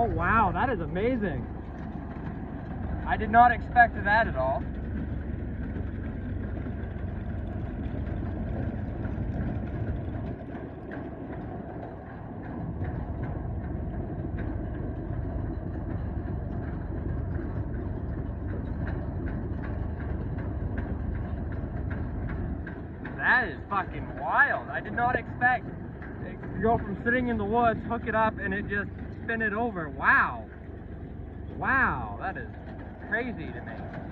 Oh wow, that is amazing. I did not expect that at all. That is fucking wild. I did not expect it to go from sitting in the woods, hook it up, and it just spin it over. Wow. Wow, that is crazy to me.